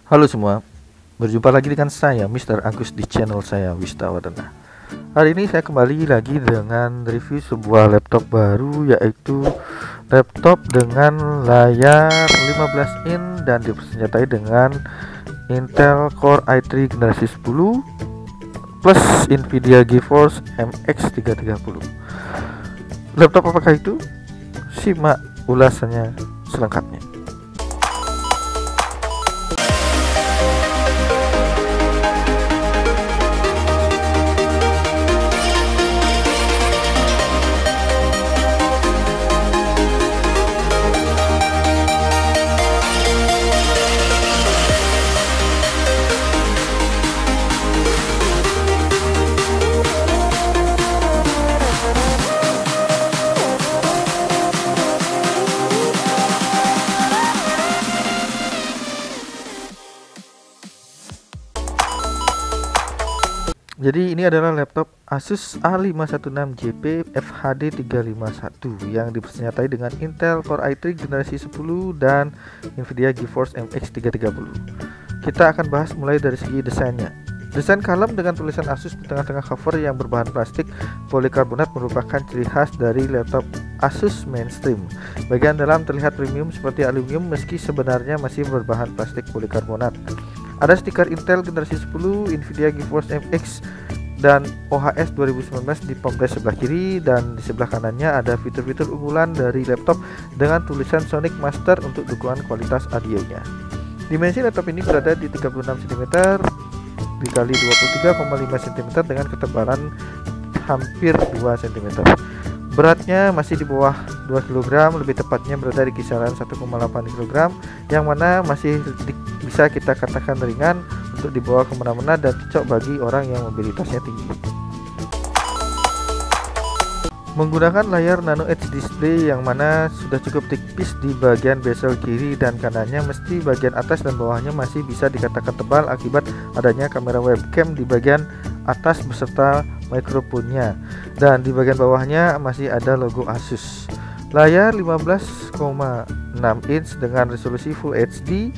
Halo semua, berjumpa lagi dengan saya Mr. Agus di channel saya Wistawadana. Hari ini saya kembali lagi dengan review sebuah laptop baru, yaitu laptop dengan layar 15 in dan dipersenjatai dengan Intel Core i3 generasi 10 plus Nvidia GeForce MX 330. Laptop apakah itu? Simak ulasannya selengkapnya. Jadi ini adalah laptop Asus A516JP FHD 351 yang dipersenjatai dengan Intel Core i3 generasi 10 dan Nvidia GeForce MX 330. Kita akan bahas mulai dari segi desainnya. Desain kalem dengan tulisan Asus di tengah-tengah cover yang berbahan plastik polikarbonat merupakan ciri khas dari laptop Asus mainstream. Bagian dalam terlihat premium seperti aluminium meski sebenarnya masih berbahan plastik polikarbonat. Ada stiker Intel generasi 10, Nvidia GeForce MX dan OHS 2019 di pembatas sebelah kiri, dan di sebelah kanannya ada fitur-fitur unggulan dari laptop dengan tulisan Sonic Master untuk dukungan kualitas audionya. Dimensi laptop ini berada di 36 cm dikali 23,5 cm dengan ketebalan hampir 2 cm. Beratnya masih di bawah 2 kg, lebih tepatnya berada di kisaran 1,8 kg, yang mana masih bisa kita katakan ringan untuk dibawa kemana-mana dan cocok bagi orang yang mobilitasnya tinggi. Menggunakan layar Nano Edge display yang mana sudah cukup tipis di bagian bezel kiri dan kanannya, mesti bagian atas dan bawahnya masih bisa dikatakan tebal akibat adanya kamera webcam di bagian atas beserta mikrofonnya, dan di bagian bawahnya masih ada logo Asus. Layar 15,6 inch dengan resolusi Full HD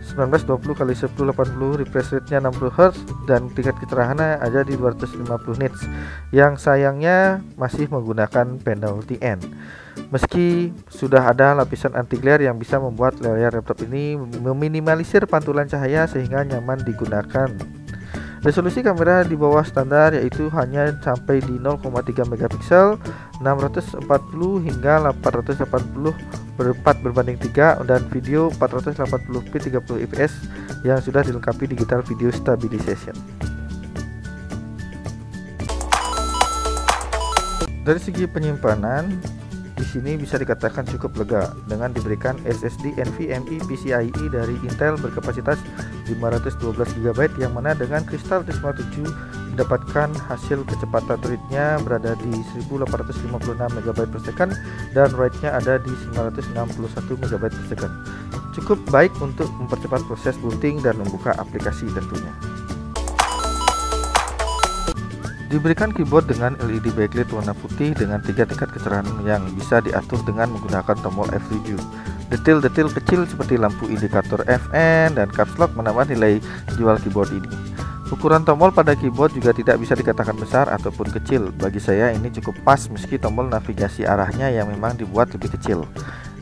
1920x1080, refresh rate-nya 60Hz dan tingkat kecerahannya ada di 250 nits. Yang sayangnya masih menggunakan panel TN. Meski sudah ada lapisan anti glare yang bisa membuat layar laptop ini meminimalisir pantulan cahaya sehingga nyaman digunakan. Resolusi kamera di bawah standar, yaitu hanya sampai di 0,3 megapiksel, 640 hingga 880 per 4:3, dan video 480p 30 fps yang sudah dilengkapi digital video stabilization. Dari segi penyimpanan, di sini bisa dikatakan cukup lega dengan diberikan SSD NVMe PCIe dari Intel berkapasitas 512 GB, yang mana dengan kristal T57 mendapatkan hasil kecepatan read-nya berada di 1856 MB per second dan write-nya ada di 961 MB per second. Cukup baik untuk mempercepat proses booting dan membuka aplikasi tentunya. Diberikan keyboard dengan LED backlit warna putih dengan 3 tingkat kecerahan yang bisa diatur dengan menggunakan tombol F7. Detail-detail kecil seperti lampu indikator FN dan caps lock menambah nilai jual keyboard ini. Ukuran tombol pada keyboard juga tidak bisa dikatakan besar ataupun kecil. Bagi saya ini cukup pas meski tombol navigasi arahnya yang memang dibuat lebih kecil.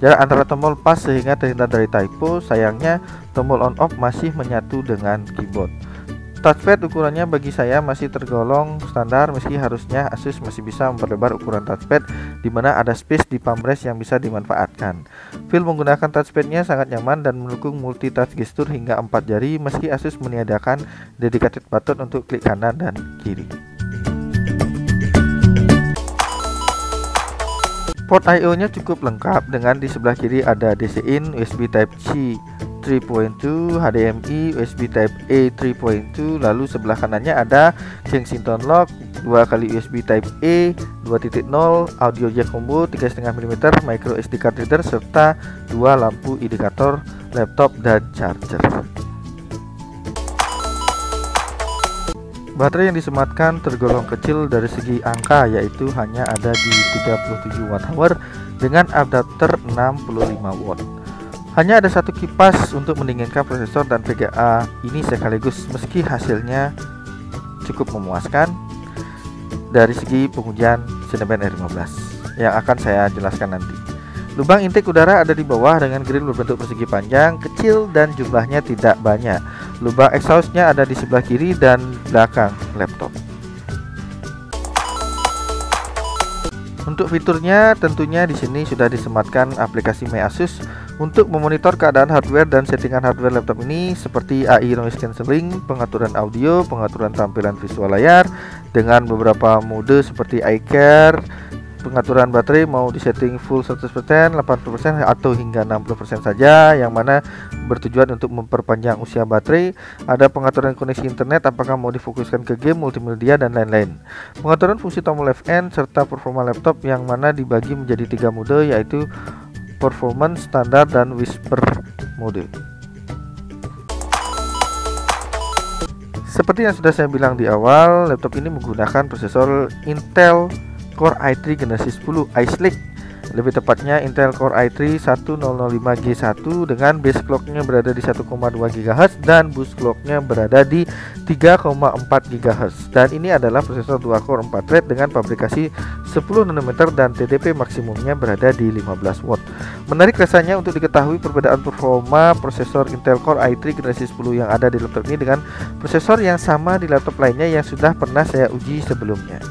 Jarak antara tombol pas sehingga terhindar dari typo. Sayangnya tombol on off masih menyatu dengan keyboard. Touchpad ukurannya bagi saya masih tergolong standar, meski harusnya Asus masih bisa memperlebar ukuran touchpad di mana ada space di palm rest yang bisa dimanfaatkan. Feel menggunakan touchpadnya sangat nyaman dan mendukung multi touch gesture hingga 4 jari, meski Asus meniadakan dedicated button untuk klik kanan dan kiri. Port I/O nya cukup lengkap dengan di sebelah kiri ada DC-in, USB Type-C 3.2, HDMI, USB Type-A 3.2, lalu sebelah kanannya ada Kensington lock, 2 kali USB Type-A 2.0, audio jack combo 3,5 mm, micro SD card reader, serta 2 lampu indikator laptop dan charger. Baterai yang disematkan tergolong kecil dari segi angka, yaitu hanya ada di 37 Wh dengan adapter 65 watt. Hanya ada satu kipas untuk mendinginkan prosesor dan VGA ini sekaligus, meski hasilnya cukup memuaskan dari segi pengujian Cinebench R15 yang akan saya jelaskan nanti. Lubang intake udara ada di bawah dengan grill berbentuk persegi panjang, kecil dan jumlahnya tidak banyak. Lubang exhaustnya ada di sebelah kiri dan belakang laptop. Untuk fiturnya tentunya di sini sudah disematkan aplikasi My Asus untuk memonitor keadaan hardware dan settingan hardware laptop ini seperti AI noise cancelling, pengaturan audio, pengaturan tampilan visual layar dengan beberapa mode seperti iCare, pengaturan baterai mau disetting full 100%, 80% atau hingga 60% saja, yang mana bertujuan untuk memperpanjang usia baterai. Ada pengaturan koneksi internet, apakah mau difokuskan ke game, multimedia dan lain-lain. Pengaturan fungsi tombol FN serta performa laptop yang mana dibagi menjadi 3 mode, yaitu performance, standar dan whisper mode. Seperti yang sudah saya bilang di awal, laptop ini menggunakan prosesor Intel Core i3 generasi 10 Ice Lake, lebih tepatnya Intel Core i3 1005G1 dengan base clocknya berada di 1,2 GHz dan boost clocknya berada di 3,4 GHz. Dan ini adalah prosesor 2 core 4 thread dengan fabrikasi 10 nanometer dan TDP maksimumnya berada di 15 watt. Menarik rasanya untuk diketahui perbedaan performa prosesor Intel Core i3 generasi 10 yang ada di laptop ini dengan prosesor yang sama di laptop lainnya yang sudah pernah saya uji sebelumnya.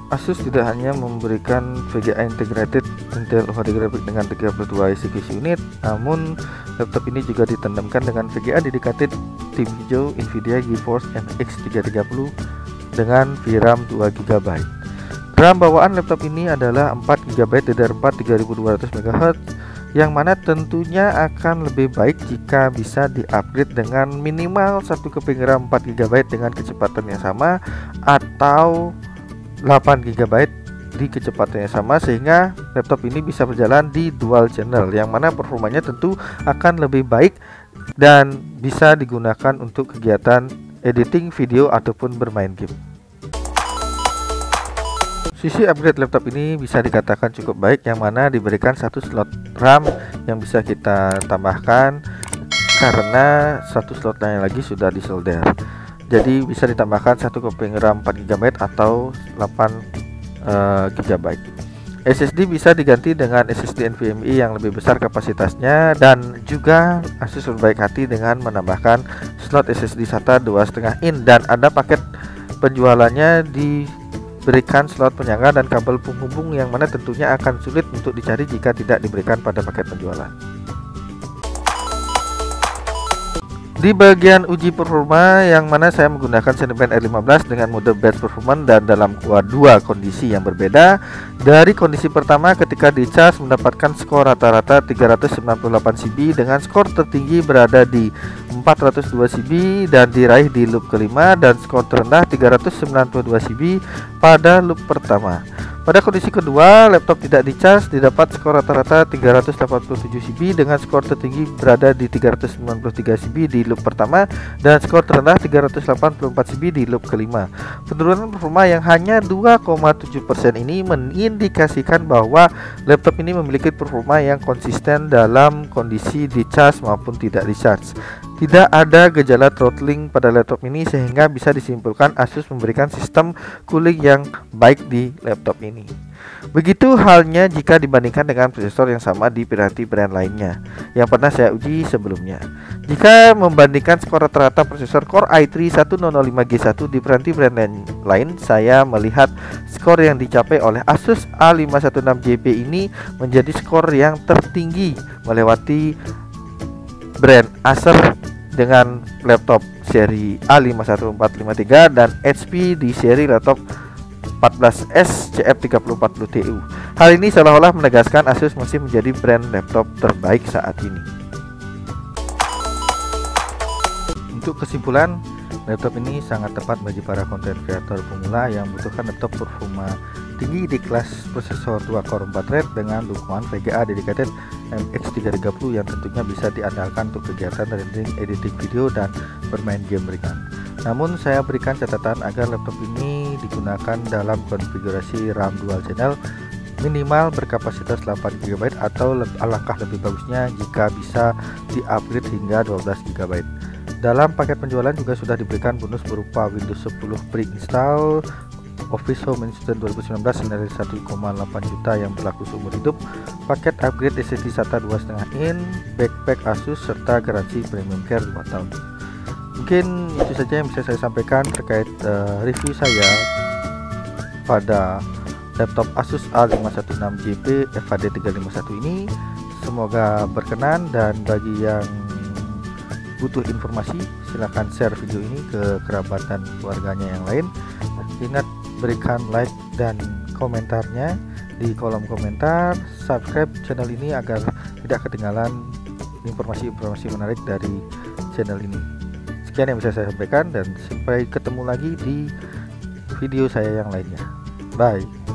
Asus tidak hanya memberikan VGA integrated Intel HD graphic dengan 32 execution unit, namun laptop ini juga ditandemkan dengan VGA dedicated tim hijau Nvidia GeForce MX 330 dengan VRAM 2GB. RAM bawaan laptop ini adalah 4GB DDR4 3200 MHz, yang mana tentunya akan lebih baik jika bisa di-upgrade dengan minimal 1 keping RAM 4GB dengan kecepatan yang sama atau 8GB di kecepatan yang sama, sehingga laptop ini bisa berjalan di dual channel yang mana performanya tentu akan lebih baik dan bisa digunakan untuk kegiatan editing video ataupun bermain game. Sisi upgrade laptop ini bisa dikatakan cukup baik, yang mana diberikan satu slot RAM yang bisa kita tambahkan karena satu slot lain lagi sudah disolder. Jadi bisa ditambahkan 1 keping RAM 4GB atau 8GB. SSD bisa diganti dengan SSD NVMe yang lebih besar kapasitasnya, dan juga Asus berbaik hati dengan menambahkan slot SSD SATA 2,5 in, dan ada paket penjualannya diberikan slot penyangga dan kabel penghubung yang mana tentunya akan sulit untuk dicari jika tidak diberikan pada paket penjualan. Di bagian uji performa yang mana saya menggunakan Cinebench R15 dengan mode best performance dan dalam dua kondisi yang berbeda. Dari kondisi pertama ketika dicas mendapatkan skor rata-rata 398 CB dengan skor tertinggi berada di 402 CB dan diraih di loop kelima, dan skor terendah 392 CB pada loop pertama. Pada kondisi kedua, laptop tidak dicas didapat skor rata-rata 387 CB dengan skor tertinggi berada di 393 CB di loop pertama dan skor terendah 384 CB di loop kelima. Penurunan performa yang hanya 2,7% ini mengindikasikan bahwa laptop ini memiliki performa yang konsisten dalam kondisi dicas maupun tidak dicas. Tidak ada gejala throttling pada laptop ini, sehingga bisa disimpulkan Asus memberikan sistem cooling yang baik di laptop ini. Begitu halnya jika dibandingkan dengan prosesor yang sama di piranti brand lainnya yang pernah saya uji sebelumnya. Jika membandingkan skor rata-rata prosesor Core i3 1005G1 di piranti brand lain, saya melihat skor yang dicapai oleh Asus A516JP ini menjadi skor yang tertinggi, melewati brand Acer dengan laptop seri A51453 dan HP di seri laptop 14S CF3040TU. Hal ini seolah-olah menegaskan Asus masih menjadi brand laptop terbaik saat ini. Untuk kesimpulan, laptop ini sangat tepat bagi para konten kreator pemula yang membutuhkan laptop performa tinggi di kelas prosesor 2 core 4 thread dengan dukungan VGA dedicated MX 330 yang tentunya bisa diandalkan untuk kegiatan rendering, editing video, dan bermain game ringan. Namun saya berikan catatan agar laptop ini digunakan dalam konfigurasi RAM dual channel minimal berkapasitas 8 GB atau alangkah lebih bagusnya jika bisa di-upgrade hingga 12 GB. Dalam paket penjualan juga sudah diberikan bonus berupa Windows 10 pre-install, Office Home Assistant 2019 senilai 1,8 juta yang berlaku seumur hidup, paket upgrade SSD SATA 2,5 in, backpack Asus, serta garansi premium care 5 tahun. Mungkin itu saja yang bisa saya sampaikan terkait review saya pada laptop Asus A516JP FHD 351 ini. Semoga berkenan, dan bagi yang butuh informasi silahkan share video ini ke kerabat dan keluarganya yang lain. Ingat berikan like dan komentarnya di kolom komentar, subscribe channel ini agar tidak ketinggalan informasi-informasi menarik dari channel ini. Sekian yang bisa saya sampaikan, dan sampai ketemu lagi di video saya yang lainnya. Bye.